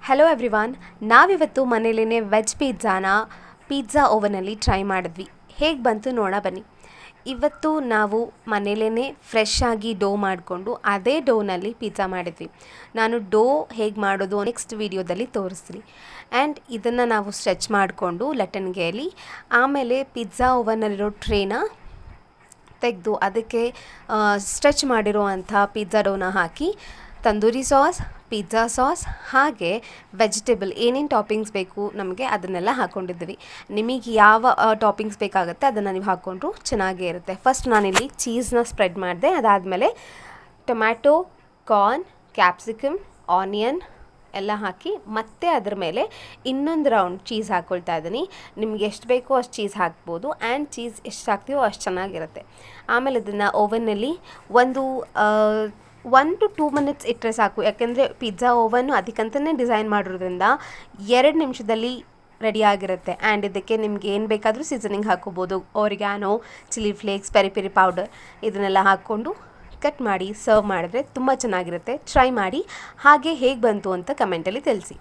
Hello everyone, ನಾವಿವತ್ತು ಮನೇಲೇ veg pizza ಓವನಲ್ಲಿ try ಮಾಡಿದ್ವಿ. ಹೇಗೆ ಬಂತು ನೋಡೋಣ ಬನ್ನಿ. ಇವತ್ತು ನಾವು ಮನೇಲೇ ಫ್ರೆಶ್ ಆಗಿ ಡೋ ಮಾಡಿಕೊಂಡು ಅದೇ ಡೋನಲ್ಲಿ ಪಿಜ್ಜಾ ಮಾಡಿದ್ವಿ. ನಾನು ಡೋ ಹೇಗೆ ಮಾಡೋದು ನೆಕ್ಸ್ಟ್ ವಿಡಿಯೋದಲ್ಲಿ ತೋರಿಸ್ತೀನಿ. ಆ್ಯಂಡ್ ಇದನ್ನು ನಾವು ಸ್ಟ್ರೆಚ್ ಮಾಡಿಕೊಂಡು ಲಟ್ಟಣಿಗೆಯಲ್ಲಿ ಆಮೇಲೆ ಪಿಜ್ಜಾ ಓವನ್ನಲ್ಲಿರೋ ಟ್ರೇನ ತೆಗೆದು ಅದಕ್ಕೆ ಸ್ಟ್ರೆಚ್ ಮಾಡಿರುವಂಥ ಪಿಜ್ಜಾ ಡೋನ ಹಾಕಿ ತಂದೂರಿ ಸಾಸ್, ಪಿಜ್ಜಾ ಸಾಸ್ ಹಾಗೆ ವೆಜಿಟೇಬಲ್ ಏನೇನು ಟಾಪಿಂಗ್ಸ್ ಬೇಕು ನಮಗೆ ಅದನ್ನೆಲ್ಲ ಹಾಕ್ಕೊಂಡಿದ್ವಿ. ನಿಮಗೆ ಯಾವ ಟಾಪಿಂಗ್ಸ್ ಬೇಕಾಗುತ್ತೆ ಅದನ್ನು ನೀವು ಹಾಕ್ಕೊಂಡ್ರು ಚೆನ್ನಾಗೇ ಇರುತ್ತೆ. ಫಸ್ಟ್ ನಾನಿಲ್ಲಿ ಚೀಸ್ನ ಸ್ಪ್ರೆಡ್ ಮಾಡಿದೆ. ಅದಾದಮೇಲೆ ಟೊಮ್ಯಾಟೊ, ಕಾರ್ನ್, ಕ್ಯಾಪ್ಸಿಕಮ್, ಆನಿಯನ್ ಎಲ್ಲ ಹಾಕಿ ಮತ್ತೆ ಅದ್ರ ಮೇಲೆ ಇನ್ನೊಂದು ರೌಂಡ್ ಚೀಸ್ ಹಾಕ್ಕೊಳ್ತಾ ಇದ್ದೀನಿ. ನಿಮ್ಗೆ ಎಷ್ಟು ಬೇಕೋ ಅಷ್ಟು ಚೀಸ್ ಹಾಕ್ಬೋದು. ಆ್ಯಂಡ್ ಚೀಸ್ ಎಷ್ಟು ಹಾಕ್ತೀವೋ ಅಷ್ಟು ಚೆನ್ನಾಗಿರುತ್ತೆ. ಆಮೇಲೆ ಇದನ್ನು ಓವನ್ನಲ್ಲಿ 1 to 2 ಮಿನಿಟ್ಸ್ ಇಟ್ಟರೆ ಸಾಕು. ಯಾಕೆಂದರೆ ಪಿಜ್ಜಾ ಓವನ್ನು ಅದಕ್ಕಂತಲೇ ಡಿಸೈನ್ ಮಾಡಿರೋದ್ರಿಂದ 2 ನಿಮಿಷದಲ್ಲಿ ರೆಡಿಯಾಗಿರುತ್ತೆ. ಆ್ಯಂಡ್ ಇದಕ್ಕೆ ನಿಮ್ಗೆ ಏನು ಬೇಕಾದರೂ ಸೀಸನಿಂಗ್ ಹಾಕ್ಕೋಬೋದು. Oregano, chilli flakes, peri peri powder ಇದನ್ನೆಲ್ಲ ಹಾಕ್ಕೊಂಡು ಕಟ್ ಮಾಡಿ ಸರ್ವ್ ಮಾಡಿದ್ರೆ ತುಂಬ ಚೆನ್ನಾಗಿರುತ್ತೆ. ಟ್ರೈ ಮಾಡಿ. ಹಾಗೆ ಹೇಗೆ ಬಂತು ಅಂತ ಕಮೆಂಟಲ್ಲಿ ತಿಳಿಸಿ.